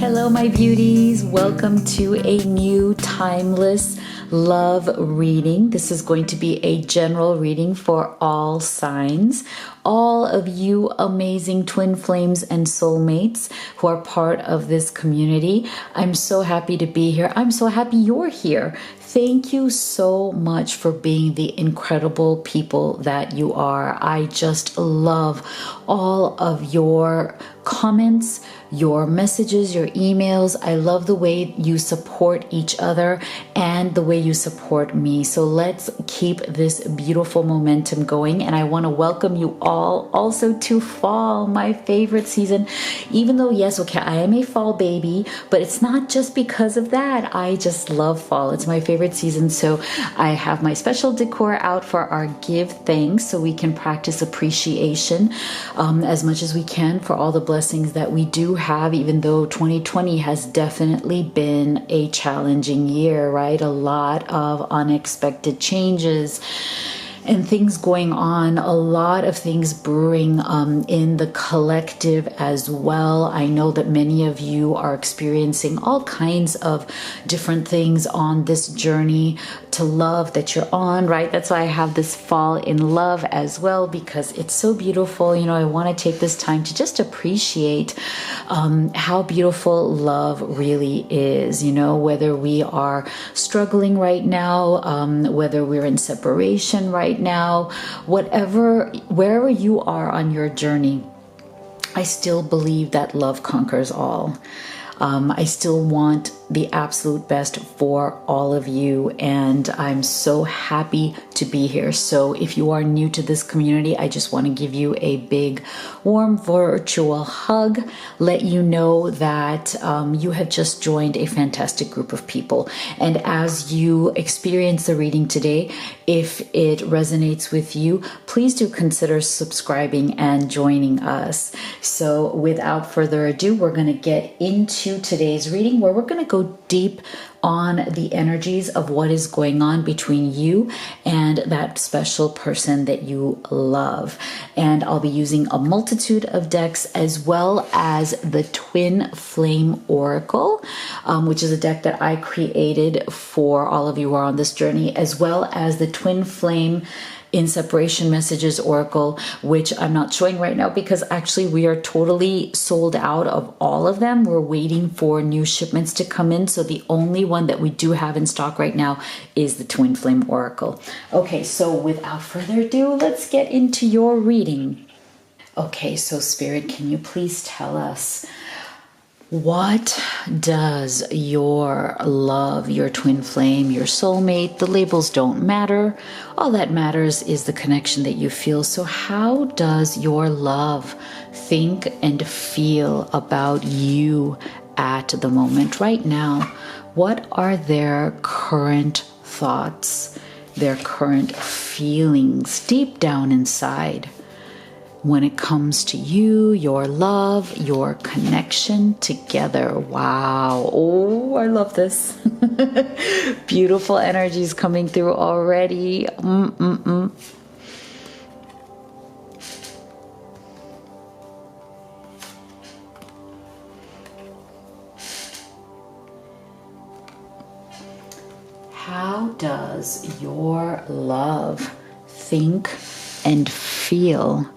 Hello, my beauties. Welcome to a new timeless love reading. This is going to be a general reading for all signs. All of you amazing twin flames and soulmates who are part of this community. I'm so happy to be here. I'm so happy you're here. Thank you so much for being the incredible people that you are. I just love all of your comments, your messages, your emails. I love the way you support each other and the way you support me. So let's keep this beautiful momentum going. And I want to welcome you all also to fall, my favorite season. Even though, yes, okay, I am a fall baby, but it's not just because of that. I just love fall. It's my favorite season. So I have my special decor out for our give thanks so we can practice appreciation as much as we can for all the blessings that we do have, even though 2020 has definitely been a challenging year, right? A lot of unexpected changes and things going on, a lot of things brewing in the collective as well. I know that many of you are experiencing all kinds of different things on this journey to love that you're on, right? That's why I have this fall in love as well, because it's so beautiful. You know, I want to take this time to just appreciate how beautiful love really is, you know, whether we are struggling right now, whether we're in separation right now, wherever you are on your journey, I still believe that love conquers all. I still want the absolute best for all of you, and I'm so happy to be here. So if you are new to this community, I just want to give you a big warm virtual hug, let you know that you have just joined a fantastic group of people. And as you experience the reading today, if it resonates with you, please do consider subscribing and joining us. So without further ado, we're going to get into today's reading, where we're going to go deep on the energies of what is going on between you and that special person that you love. And I'll be using a multitude of decks, as well as the Twin Flame Oracle, which is a deck that I created for all of you who are on this journey, as well as the Twin Flame in Separation Messages Oracle, which I'm not showing right now because actually we are totally sold out of all of them. We're waiting for new shipments to come in. So the only one that we do have in stock right now is the Twin Flame Oracle. Okay, so without further ado, let's get into your reading. Okay, so Spirit, can you please tell us, what does your love, your twin flame, your soulmate, the labels don't matter. All that matters is the connection that you feel. So how does your love think and feel about you at the moment right now? What are their current thoughts, their current feelings deep down inside when it comes to you, your love, your connection together? Wow. Oh, I love this. Beautiful energies coming through already. How does your love think and feel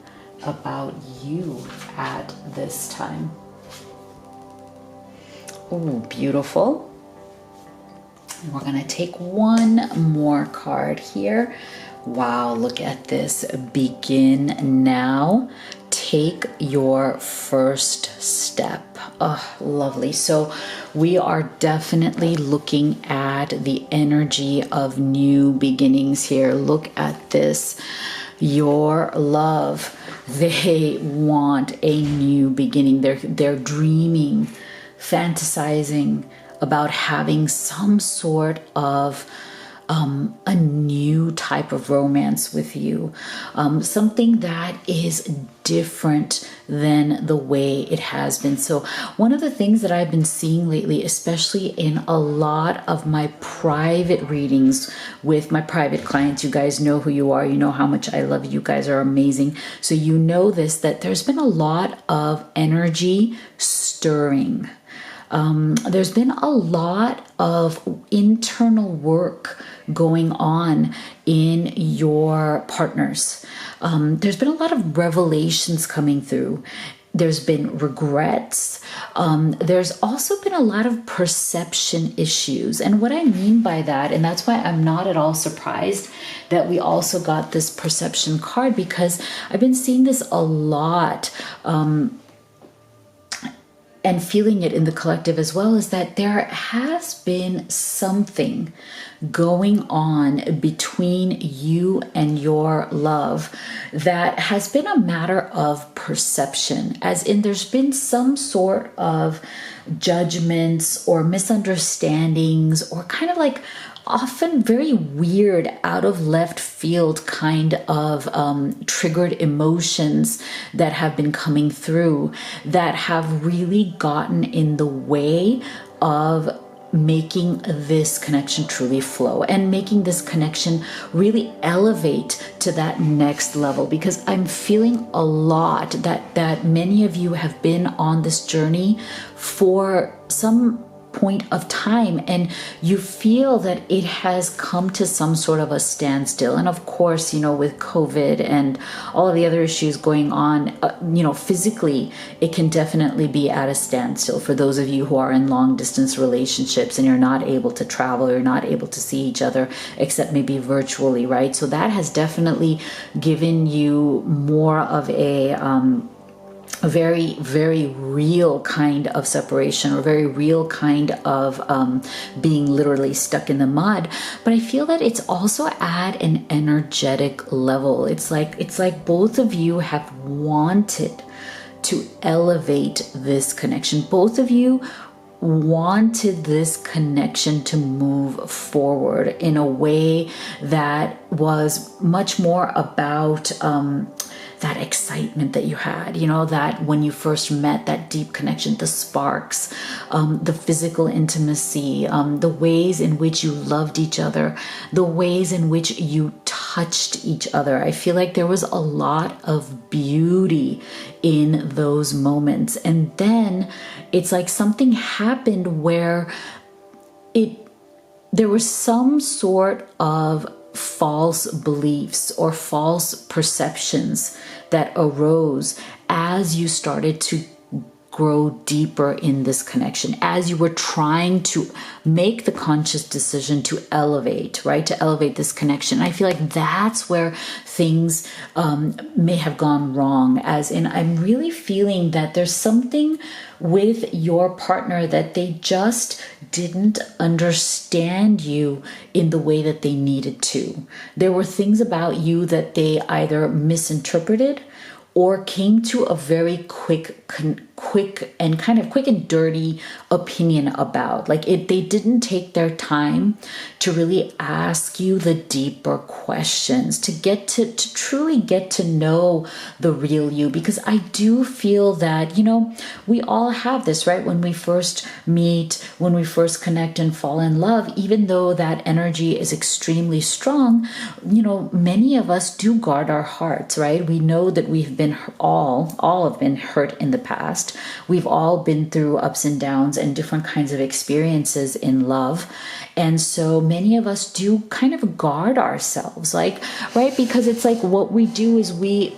about you at this time? Oh, beautiful. We're going to take one more card here. Wow, look at this. Begin now. Take your first step. Oh, lovely. So we are definitely looking at the energy of new beginnings here. Look at this. Your love, they want a new beginning. They're dreaming, fantasizing about having some sort of a new type of romance with you, something that is different than the way it has been. So one of the things that I've been seeing lately, especially in a lot of my private readings with my private clients, you guys know who you are, you know how much I love you, you guys are amazing. So you know this, that there's been a lot of energy stirring. There's been a lot of internal work going on in your partners. There's been a lot of revelations coming through. There's been regrets. There's also been a lot of perception issues. And what I mean by that, and that's why I'm not at all surprised that we also got this perception card, because I've been seeing this a lot, and feeling it in the collective as well, is that there has been something going on between you and your love that has been a matter of perception, as in there's been some sort of judgments or misunderstandings, or kind of like often very weird, out of left field kind of triggered emotions that have been coming through that have really gotten in the way of making this connection truly flow and making this connection really elevate to that next level. Because I'm feeling a lot that many of you have been on this journey for some point of time, and you feel that it has come to some sort of a standstill. And of course, with COVID and all of the other issues going on, physically, it can definitely be at a standstill for those of you who are in long distance relationships and you're not able to travel, you're not able to see each other except maybe virtually, right? So that has definitely given you more of a very, very real kind of separation, or very real kind of being literally stuck in the mud. But I feel that it's also at an energetic level. It's like both of you have wanted to elevate this connection. Both of you wanted this connection to move forward in a way that was much more about that excitement that you had, that when you first met, that deep connection, the sparks, the physical intimacy, the ways in which you loved each other, the ways in which you touched each other. I feel like there was a lot of beauty in those moments. And then it's like something happened where there was some sort of false beliefs or false perceptions that arose as you started to grow deeper in this connection, as you were trying to make the conscious decision to elevate, right? To elevate this connection. I feel like that's where things may have gone wrong, as in I'm really feeling that there's something with your partner that they just didn't understand you in the way that they needed to. There were things about you that they either misinterpreted or came to a very quick and dirty opinion about. Like they didn't take their time to really ask you the deeper questions, to truly get to know the real you. Because I do feel that, we all have this, right? When we first meet, when we first connect and fall in love, even though that energy is extremely strong, many of us do guard our hearts, right? We know that we've been all have been hurt in the past. We've all been through ups and downs and different kinds of experiences in love. And so many of us do kind of guard ourselves, right? Because it's like what we do is we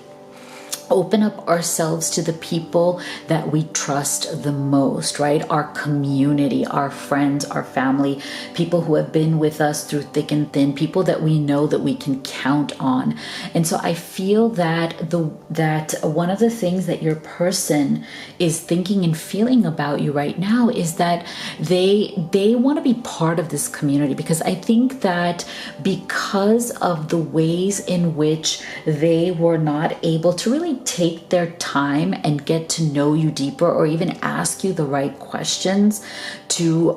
open up ourselves to the people that we trust the most, right? Our community, our friends, our family, people who have been with us through thick and thin, people that we know that we can count on. And so I feel that that one of the things that your person is thinking and feeling about you right now is that they want to be part of this community, because I think that because of the ways in which they were not able to really take their time and get to know you deeper, or even ask you the right questions to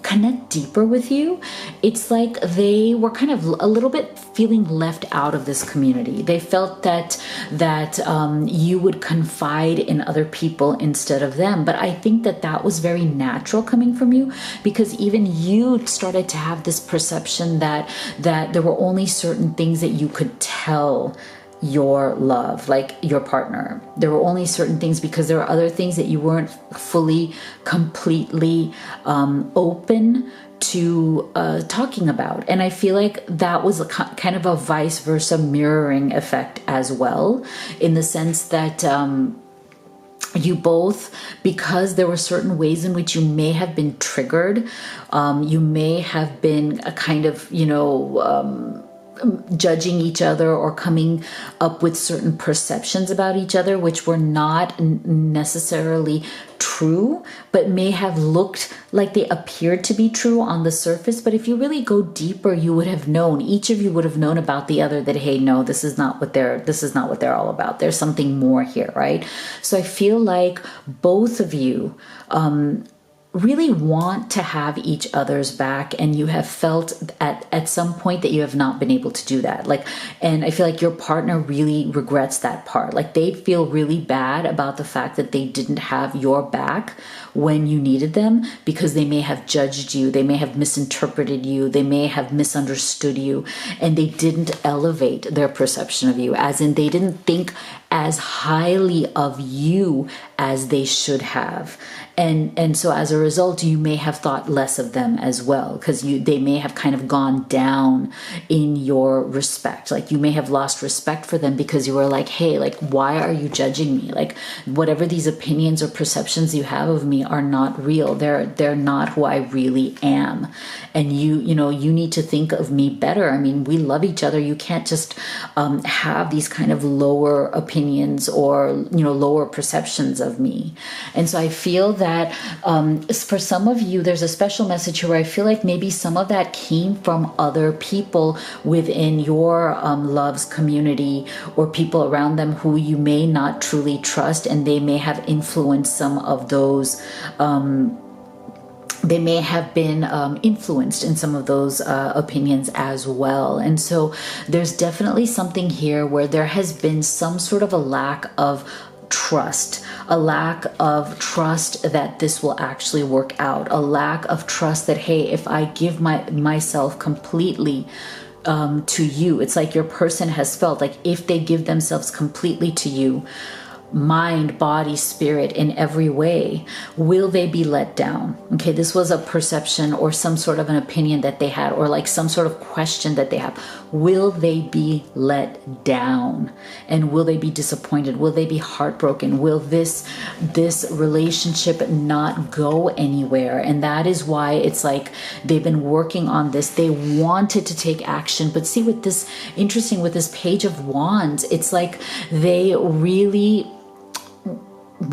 connect deeper with you, it's like they were kind of a little bit feeling left out of this community. They felt that you would confide in other people instead of them. But I think that was very natural coming from you, because even you started to have this perception that there were only certain things that you could tell your love, like your partner. There were only certain things because there were other things that you weren't fully, completely open to talking about. And I feel like that was a kind of a vice versa mirroring effect as well, in the sense that you both, because there were certain ways in which you may have been triggered, you may have been a kind of, judging each other or coming up with certain perceptions about each other, which were not necessarily true, but may have looked like they appeared to be true on the surface. But if you really go deeper, you would have known, each of you would have known about the other, that, hey, no, this is not what they're all about. There's something more here, right? So I feel like both of you really want to have each other's back, and you have felt at some point that you have not been able to do that. And I feel like your partner really regrets that part. Like, they feel really bad about the fact that they didn't have your back when you needed them, because they may have judged you, they may have misinterpreted you, they may have misunderstood you, and they didn't elevate their perception of you, as in they didn't think as highly of you as they should have. And so as a result, you may have thought less of them as well, because they may have kind of gone down in your respect. Like, you may have lost respect for them because you were like, hey, like, why are you judging me? Like, whatever these opinions or perceptions you have of me are not real. They're not who I really am. And you need to think of me better. I mean, we love each other. You can't just have these kind of lower opinions or, lower perceptions of me. And so I feel that for some of you, there's a special message here where I feel like maybe some of that came from other people within your loves community, or people around them who you may not truly trust, and they may have influenced some of those they may have been influenced in some of those opinions as well. And so there's definitely something here where there has been some sort of a lack of trust, a lack of trust that this will actually work out, a lack of trust that, hey, if I give myself completely to you, it's like your person has felt like if they give themselves completely to you, mind, body, spirit, in every way, will they be let down? Okay, this was a perception or some sort of an opinion that they had, or like some sort of question that they have. Will they be let down? And will they be disappointed? Will they be heartbroken? Will this relationship not go anywhere? And that is why it's like they've been working on this. They wanted to take action, but see, with this, interesting with this Page of Wands, it's like they really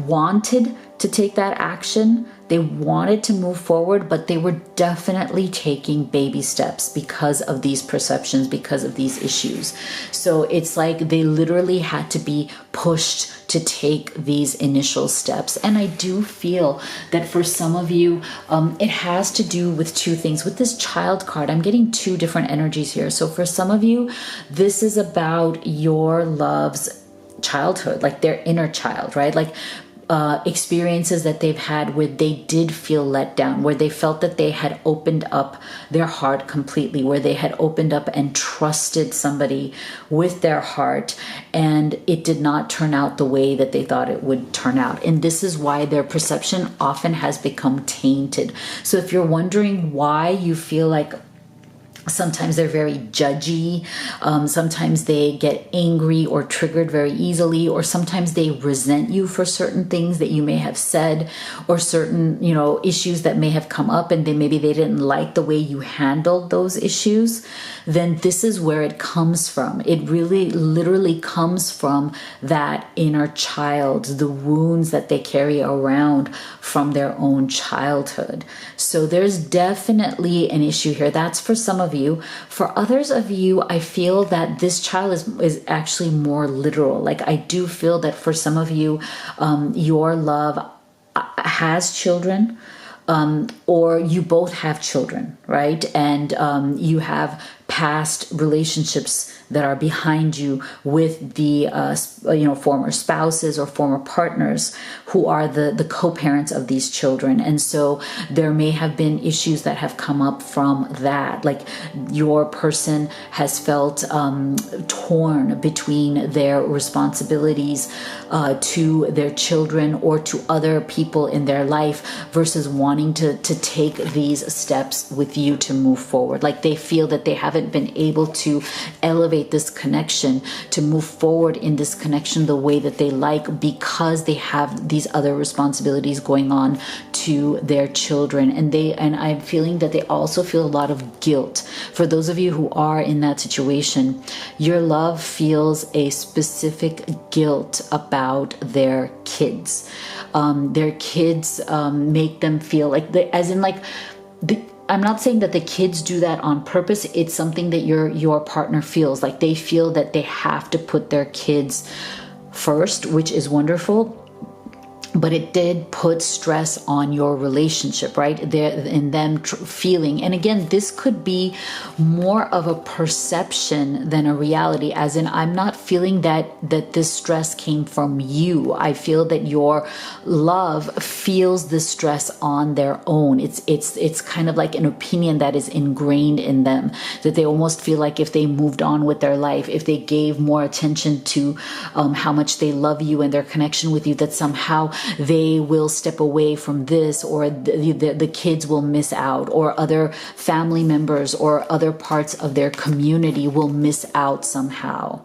wanted to take that action. They wanted to move forward, but they were definitely taking baby steps because of these perceptions, because of these issues. So it's like they literally had to be pushed to take these initial steps. And I do feel that for some of you, it has to do with two things. With this Child card, I'm getting two different energies here. So for some of you, this is about your love's childhood, like their inner child, right? Like experiences that they've had where they did feel let down, where they felt that they had opened up their heart completely, where they had opened up and trusted somebody with their heart, and it did not turn out the way that they thought it would turn out. And this is why their perception often has become tainted. So if you're wondering why you feel like sometimes they're very judgy, sometimes they get angry or triggered very easily, or sometimes they resent you for certain things that you may have said, or certain, issues that may have come up, and maybe they didn't like the way you handled those issues, then this is where it comes from. It really literally comes from that inner child, the wounds that they carry around from their own childhood. So there's definitely an issue here. That's for some of you. For others of you, I feel that this child is actually more literal. Like, I do feel that for some of you, your love has children, or you both have children, right? And you have past relationships that are behind you with the former spouses or former partners who are the co-parents of these children. And so there may have been issues that have come up from that, like your person has felt torn between their responsibilities to their children or to other people in their life versus wanting to take these steps with you to move forward. Like they feel that they haven't been able to elevate this connection, to move forward in this connection the way that they like, because they have these other responsibilities going on to their children. And I'm feeling that they also feel a lot of guilt. For those of you who are in that situation, your love feels a specific guilt about their kids. Their kids make them feel like I'm not saying that the kids do that on purpose. It's something that your partner feels like. They feel that they have to put their kids first, which is wonderful. But it did put stress on your relationship, right? In them feeling. And again, this could be more of a perception than a reality, as in I'm not feeling that this stress came from you. I feel that your love feels this stress on their own. It's kind of like an opinion that is ingrained in them, that they almost feel like if they moved on with their life, if they gave more attention to how much they love you and their connection with you, that somehow they will step away from this, or the kids will miss out, or other family members or other parts of their community will miss out somehow.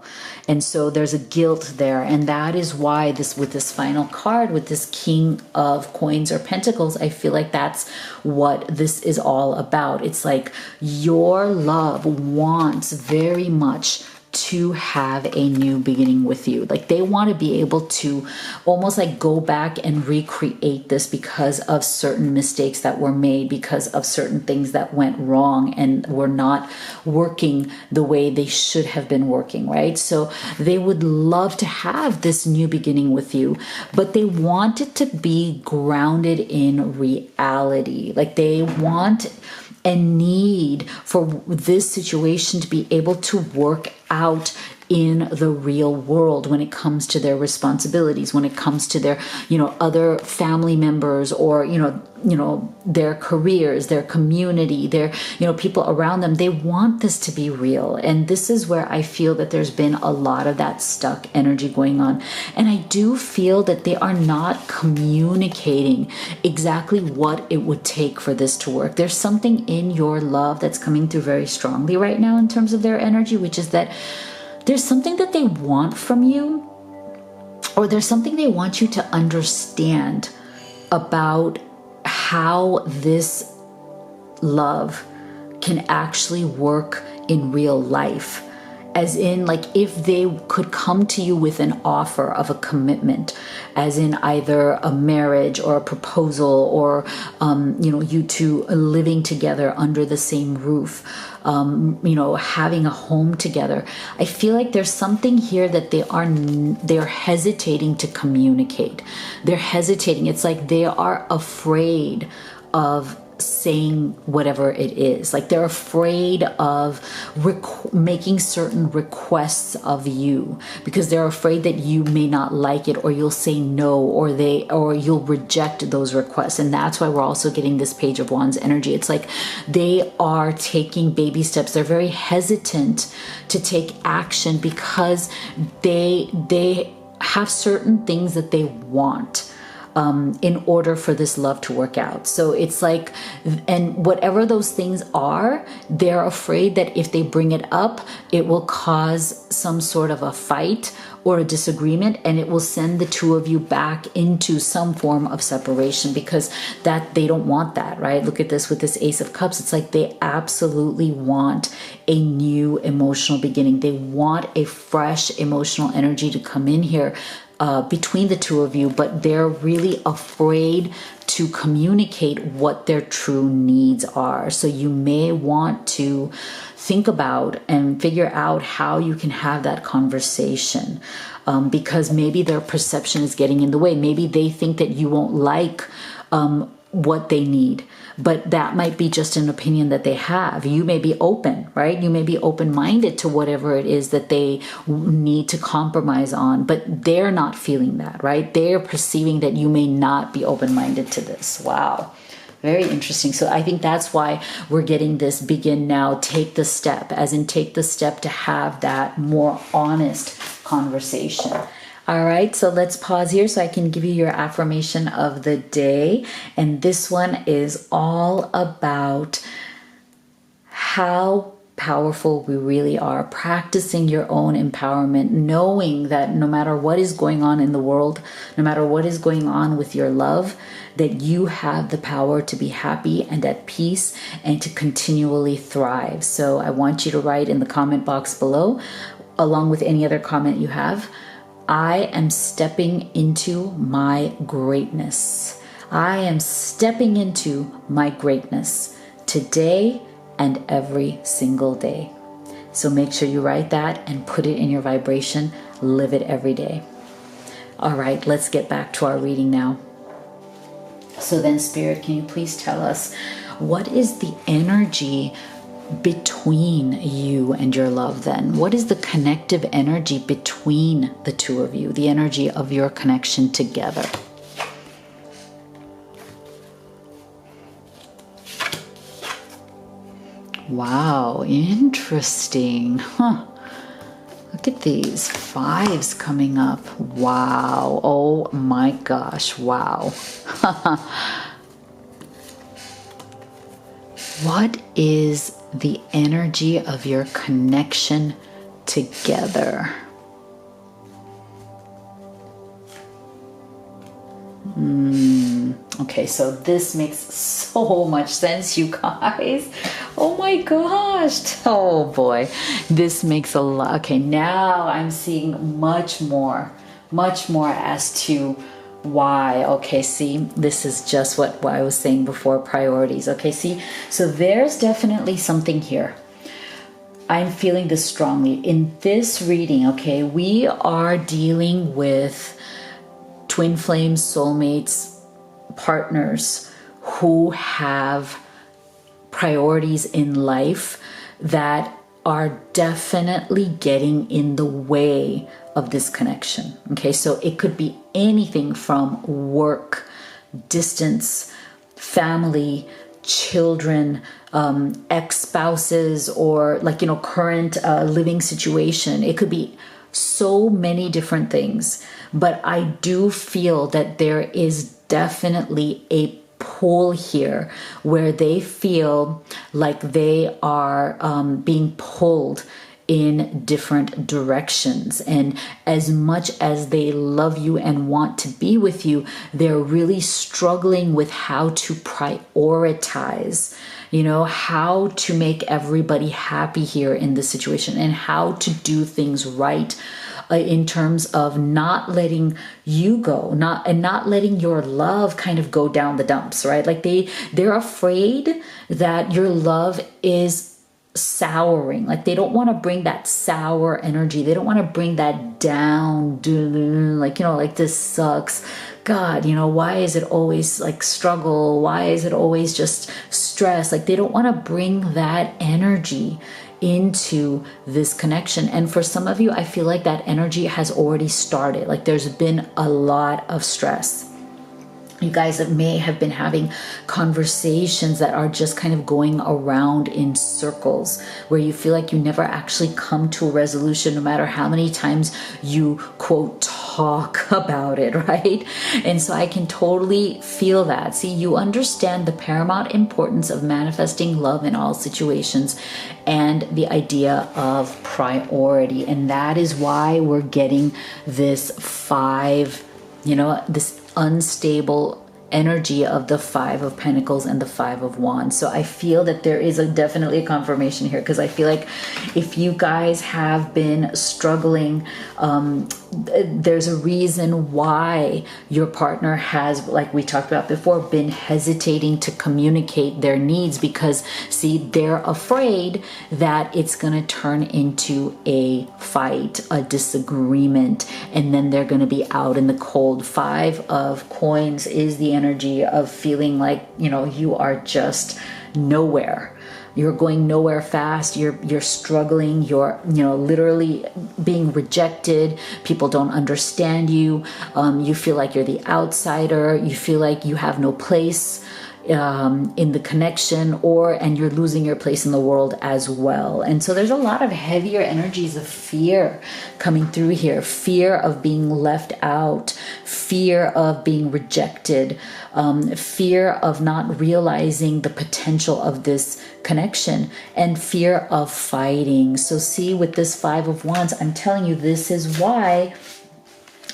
And so there's a guilt there. And that is why with this final card, with this King of Coins or Pentacles, I feel like that's what this is all about. It's like your love wants very much to have a new beginning with you. Like they want to be able to almost like go back and recreate this because of certain mistakes that were made, because of certain things that went wrong and were not working the way they should have been working, right? So they would love to have this new beginning with you, but they want it to be grounded in reality. Like they want and need for this situation to be able to work out in the real world when it comes to their responsibilities, when it comes to their, other family members, or, their careers, their community, their, people around them. They want this to be real. And this is where I feel that there's been a lot of that stuck energy going on. And I do feel that they are not communicating exactly what it would take for this to work. There's something in your love that's coming through very strongly right now in terms of their energy, which is that there's something that they want from you, or there's something they want you to understand about how this love can actually work in real life. As in, like, if they could come to you with an offer of a commitment, as in either a marriage or a proposal, or, you two living together under the same roof, having a home together. I feel like there's something here that they're hesitating to communicate. They're hesitating. It's like they are afraid of saying whatever it is. Like they're afraid of making certain requests of you, because they're afraid that you may not like it, or you'll say no, or you'll reject those requests. And that's why we're also getting this Page of Wands energy. It's like they are taking baby steps. They're very hesitant to take action because they have certain things that they want in order for this love to work out. So it's like, and whatever those things are, they're afraid that if they bring it up, it will cause some sort of a fight or a disagreement, and it will send the two of you back into some form of separation, because that they don't want that, right? Look at this with this Ace of Cups. It's like they absolutely want a new emotional beginning. They want a fresh emotional energy to come in here between the two of you, but they're really afraid to communicate what their true needs are. So you may want to think about and figure out how you can have that conversation, because maybe their perception is getting in the way. Maybe they think that you won't like what they need. But that might be just an opinion that they have. You may be open, right? You may be open-minded to whatever it is that they need to compromise on, but they're not feeling that, right? They're perceiving that you may not be open-minded to this. Wow. Very interesting. So I think that's why we're getting this begin now, take the step, as in take the step to have that more honest conversation. All right, so let's pause here so I can give you your affirmation of the day. And this one is all about how powerful we really are, practicing your own empowerment, knowing that no matter what is going on in the world, no matter what is going on with your love, that you have the power to be happy and at peace and to continually thrive. So I want you to write in the comment box below, along with any other comment you have, I am stepping into my greatness. I am stepping into my greatness today and every single day. So make sure you write that and put it in your vibration. Live it every day. All right, let's get back to our reading now. So then, Spirit, can you please tell us what is the energy between you and your love then? What is the connective energy between the two of you, the energy of your connection together? Wow, interesting. Huh. Look at these fives coming up. Wow. Oh my gosh. Wow. What is the energy of your connection together? Okay, so this makes so much sense, you guys. Oh my gosh. Oh boy, this makes a lot. Okay, now I'm seeing much more as to why. Okay, see, this is just what I was saying before, priorities. Okay, see, so there's definitely something here. I'm feeling this strongly. In this reading, okay, we are dealing with twin flames, soulmates, partners who have priorities in life that are definitely getting in the way of this connection. Okay, so it could be anything from work, distance, family, children, ex-spouses, or current living situation. It could be so many different things, but I do feel that there is definitely a pull here where they feel like they are being pulled in different directions, and as much as they love you and want to be with you, they're really struggling with how to prioritize, how to make everybody happy here in this situation, and how to do things right in terms of not letting you go, not letting your love kind of go down the dumps, right? Like they're afraid that your love is souring. Like they don't want to bring that sour energy. They don't want to bring that down, like this sucks. God, why is it always like struggle? Why is it always just stress? Like they don't want to bring that energy into this connection. And for some of you, I feel like that energy has already started. Like there's been a lot of stress. You guys may have been having conversations that are just kind of going around in circles, where you feel like you never actually come to a resolution, no matter how many times you, quote, talk about it, right? And so I can totally feel that. See, you understand the paramount importance of manifesting love in all situations and the idea of priority. And that is why we're getting this this unstable energy of the Five of Pentacles and the Five of Wands. So I feel that there is definitely a confirmation here, because I feel like if you guys have been struggling, there's a reason why your partner has, like we talked about before, been hesitating to communicate their needs, because see, they're afraid that it's going to turn into a fight, a disagreement, and then they're going to be out in the cold. 5 of Coins is the energy of feeling like, you are just nowhere. You're going nowhere fast. You're struggling. You're, literally being rejected. People don't understand you. You feel like you're the outsider. You feel like you have no place in the connection, and you're losing your place in the world as well. And so there's a lot of heavier energies of fear coming through here. Fear of being left out, fear of being rejected, fear of not realizing the potential of this connection, and fear of fighting. So see, with this 5 of Wands, I'm telling you, this is why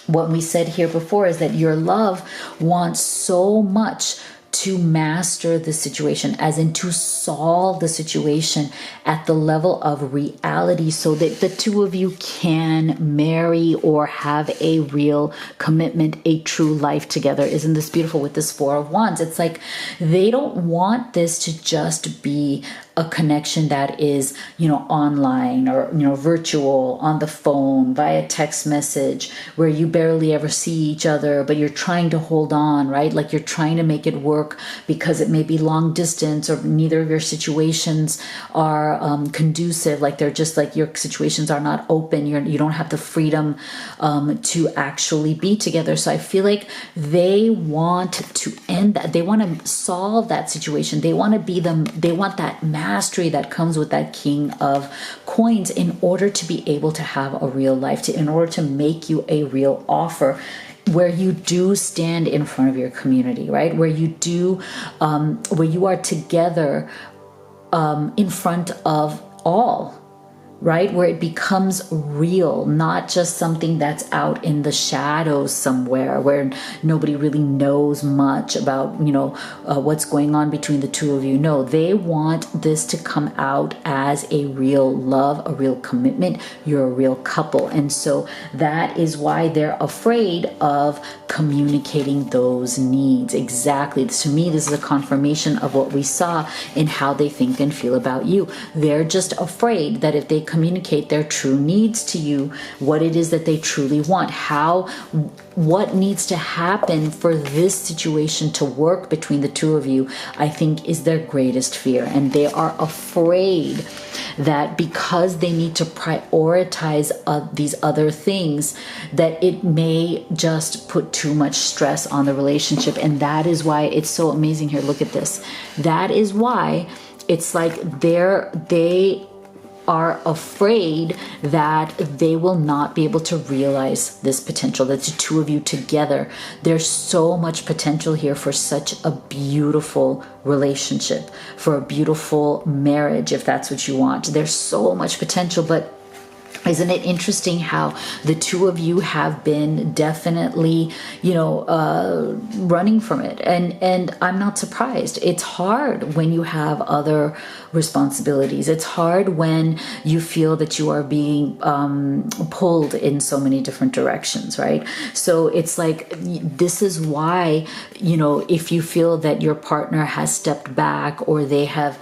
what we said here before is that your love wants so much to master the situation, as in to solve the situation at the level of reality, so that the two of you can marry or have a real commitment, a true life together. Isn't this beautiful with this 4 of Wands? It's like they don't want this to just be a connection that is, online or, virtual, on the phone, via text message, where you barely ever see each other, but you're trying to hold on, right? Like you're trying to make it work because it may be long distance, or neither of your situations are conducive. Like they're just like, your situations are not open. You don't have the freedom to actually be together. So I feel like they want to end that. They want to solve that situation. They want to be them. They want that mastery that comes with that King of Coins in order to be able to have a real life, in order to make you a real offer, where you do stand in front of your community, right? Where you do, where you are together in front of all, right? Where it becomes real, not just something that's out in the shadows somewhere where nobody really knows much about, what's going on between the two of you. No, they want this to come out as a real love, a real commitment. You're a real couple. And so that is why they're afraid of communicating those needs. Exactly. To me, this is a confirmation of what we saw in how they think and feel about you. They're just afraid that if they communicate their true needs to you, what it is that they truly want, what needs to happen for this situation to work between the two of you, I think is their greatest fear. And they are afraid that because they need to prioritize these other things, that it may just put too much stress on the relationship. And that is why it's so amazing here. Look at this. That is why it's like they are afraid that they will not be able to realize this potential, that the two of you together, there's so much potential here for such a beautiful relationship, for a beautiful marriage, if that's what you want. There's so much potential, but isn't it interesting how the two of you have been definitely, running from it? And I'm not surprised. It's hard when you have other responsibilities. It's hard when you feel that you are being pulled in so many different directions, right? So it's like, this is why, if you feel that your partner has stepped back, or they have,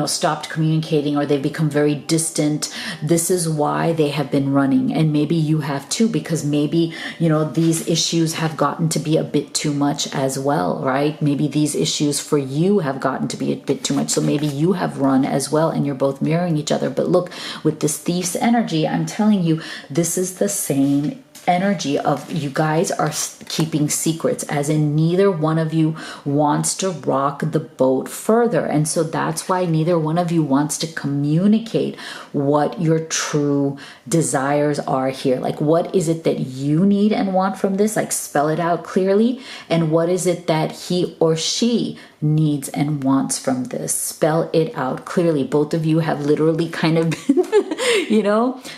stopped communicating, or they've become very distant, this is why they have been running. And maybe you have too, because maybe, these issues have gotten to be a bit too much as well, right? Maybe these issues for you have gotten to be a bit too much. So maybe you have run as well, and you're both mirroring each other. But look, with this Thief's energy, I'm telling you, this is the same energy of you guys are keeping secrets, as in neither one of you wants to rock the boat further. And so that's why neither one of you wants to communicate what your true desires are here. Like, what is it that you need and want from this? Like, spell it out clearly. And what is it that he or she needs and wants from this? Spell it out clearly. Both of you have literally kind of been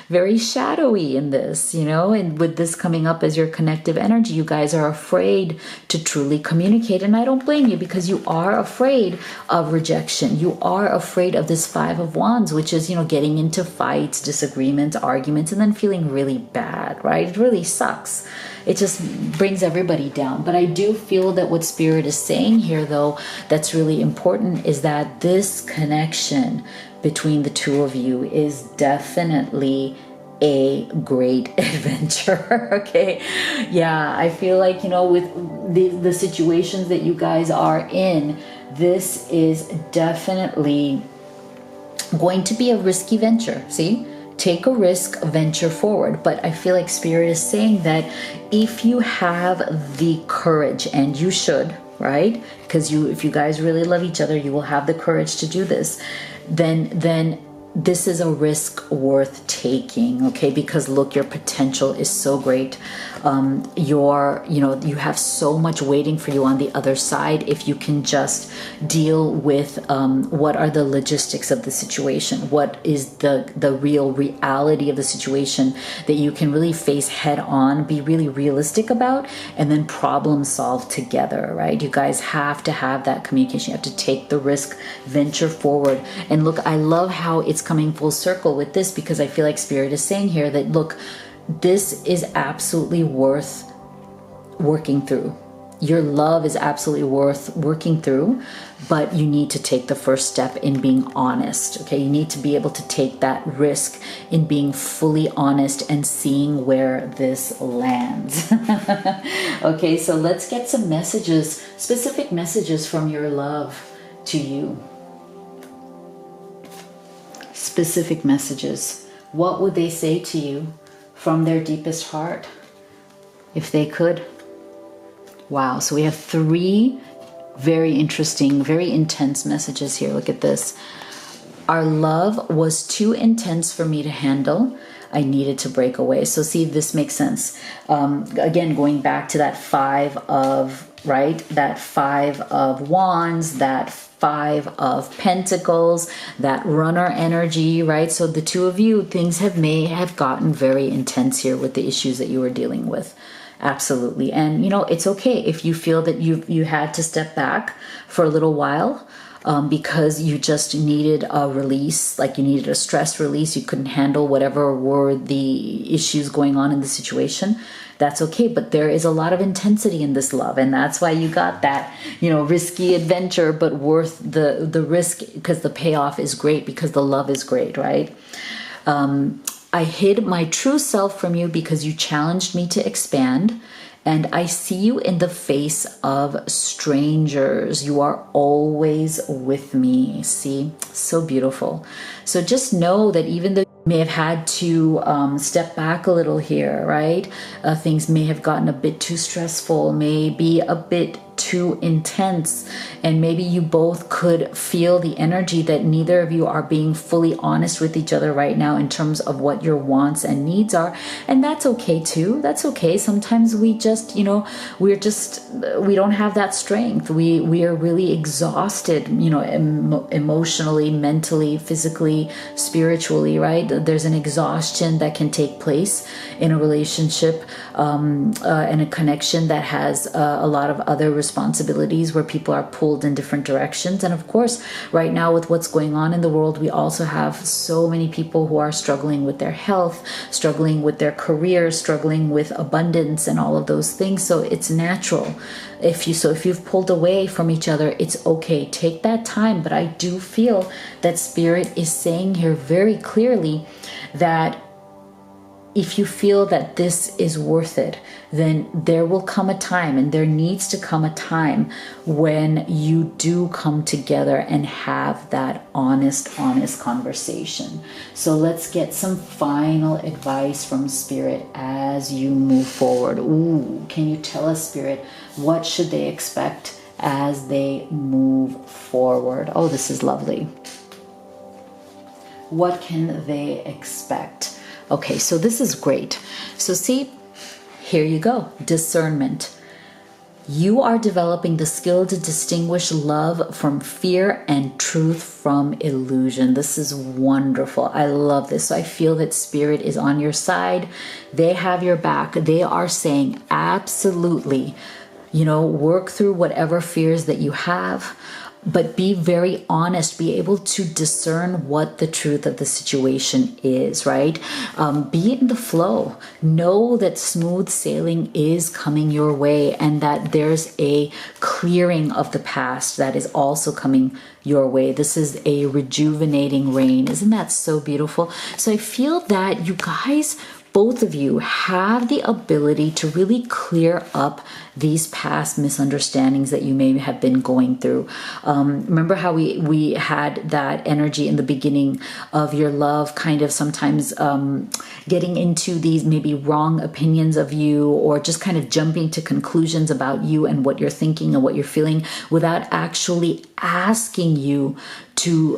very shadowy in this, and with this coming up as your connective energy, you guys are afraid to truly communicate. And I don't blame you, because you are afraid of rejection. You are afraid of this Five of Wands, which is, getting into fights, disagreements, arguments, and then feeling really bad, right? It really sucks. It just brings everybody down. But I do feel that what Spirit is saying here, though, that's really important, is that this connection between the two of you is definitely a great adventure. Okay. Yeah, I feel like, with the situations that you guys are in, this is definitely going to be a risky venture. See? Take a risk, venture forward. But I feel like Spirit is saying that if you have the courage, and you should, right? Because if you guys really love each other, you will have the courage to do this. Then this is a risk worth taking, okay? Because look, your potential is so great. You have so much waiting for you on the other side if you can just deal with what are the logistics of the situation, what is the real reality of the situation that you can really face head on, be really realistic about, and then problem solve together, right? You guys have to have that communication. You have to take the risk, venture forward. And look, I love how it's coming full circle with this, because I feel like Spirit is saying here that, look, this is absolutely worth working through. Your love is absolutely worth working through, but you need to take the first step in being honest, okay? You need to be able to take that risk in being fully honest and seeing where this lands. Okay, so let's get some messages, specific messages from your love to you. Specific messages. What would they say to you from their deepest heart, if they could? Wow, so we have 3 very interesting, very intense messages here. Look at this. Our love was too intense for me to handle. I needed to break away. So see, this makes sense. Again, going back to that 5 of, right? That 5 of Wands, that 5 of Pentacles, that runner energy, right? So the two of you, things may have gotten very intense here with the issues that you were dealing with. Absolutely. And it's okay if you feel that you had to step back for a little while, because you just needed a release, like you needed a stress release. You couldn't handle whatever were the issues going on in the situation. That's okay. But there is a lot of intensity in this love. And that's why you got that, risky adventure, but worth the risk, because the payoff is great, because the love is great, right? I hid my true self from you because you challenged me to expand. And I see you in the face of strangers. You are always with me. See, so beautiful. So just know that even though you may have had to step back a little here, right? Things may have gotten a bit too stressful, maybe a bit too intense, and maybe you both could feel the energy that neither of you are being fully honest with each other right now in terms of what your wants and needs are. And that's okay too. That's okay. Sometimes we just, we don't have that strength. We are really exhausted, emotionally, mentally, physically, spiritually, right? There's an exhaustion that can take place in a relationship and a connection that has a lot of other responsibilities where people are pulled in different directions. And of course, right now with what's going on in the world, we also have so many people who are struggling with their health, struggling with their career, struggling with abundance and all of those things. So it's natural. If you've pulled away from each other, it's okay. Take that time. But I do feel that Spirit is saying here very clearly that if you feel that this is worth it, then there will come a time, and there needs to come a time when you do come together and have that honest conversation. So let's get some final advice from Spirit as you move forward. Ooh, can you tell us, Spirit, what should they expect as they move forward? Oh, this is lovely. What can they expect? Okay, so this is great. So see, here you go. Discernment. You are developing the skill to distinguish love from fear and truth from illusion. This is wonderful. I love this. So I feel that Spirit is on your side. They have your back. They are saying absolutely, work through whatever fears that you have, but be very honest, be able to discern what the truth of the situation is, right? Be in the flow. Know that smooth sailing is coming your way and that there's a clearing of the past that is also coming your way. This is a rejuvenating rain. Isn't that so beautiful? So I feel that you guys, both of you, have the ability to really clear up these past misunderstandings that you may have been going through. Remember how we had that energy in the beginning of your love kind of sometimes getting into these maybe wrong opinions of you, or just kind of jumping to conclusions about you and what you're thinking and what you're feeling without actually asking you to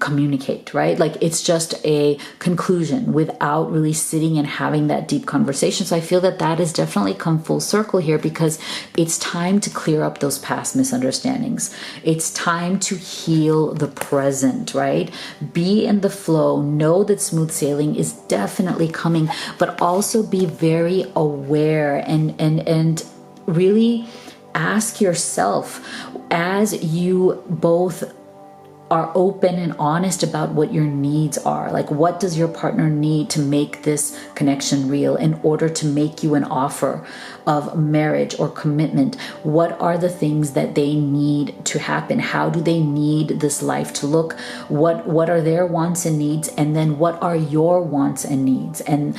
communicate, right? Like it's just a conclusion without really sitting and having that deep conversation. So I feel that that has definitely come full circle here, because it's time to clear up those past misunderstandings. It's time to heal the present, right? Be in the flow. Know that smooth sailing is definitely coming, but also be very aware and really ask yourself, as you both are open and honest about what your needs are. Like, what does your partner need to make this connection real in order to make you an offer of marriage or commitment? What are the things that they need to happen? How do they need this life to look? What are their wants and needs? And then what are your wants and needs? And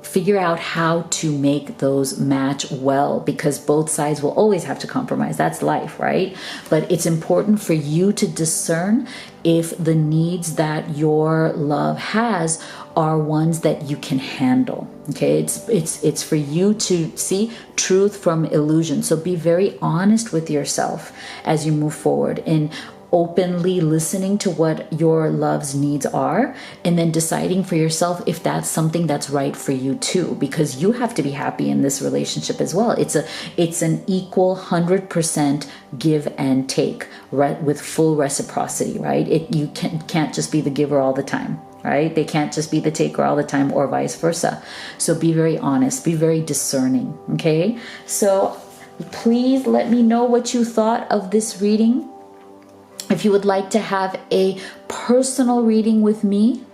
figure out how to make those match well, because both sides will always have to compromise. That's life, right? But it's important for you to discern if the needs that your love has are ones that you can handle. Okay, it's for you to see truth from illusion. So be very honest with yourself as you move forward in openly listening to what your love's needs are, and then deciding for yourself if that's something that's right for you too, because you have to be happy in this relationship as well. It's an equal 100% give and take, right, with full reciprocity, right? You can't just be the giver all the time, right? They can't just be the taker all the time, or vice versa. So be very honest, be very discerning, okay? So please let me know what you thought of this reading. If you would like to have a personal reading with me,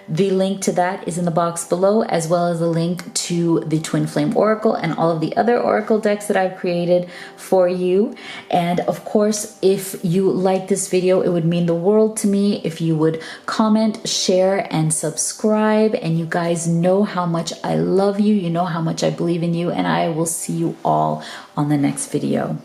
the link to that is in the box below, as well as a link to the Twin Flame Oracle and all of the other Oracle decks that I've created for you. And of course, if you like this video, it would mean the world to me if you would comment, share, and subscribe. And you guys know how much I love you. You know how much I believe in you. And I will see you all on the next video.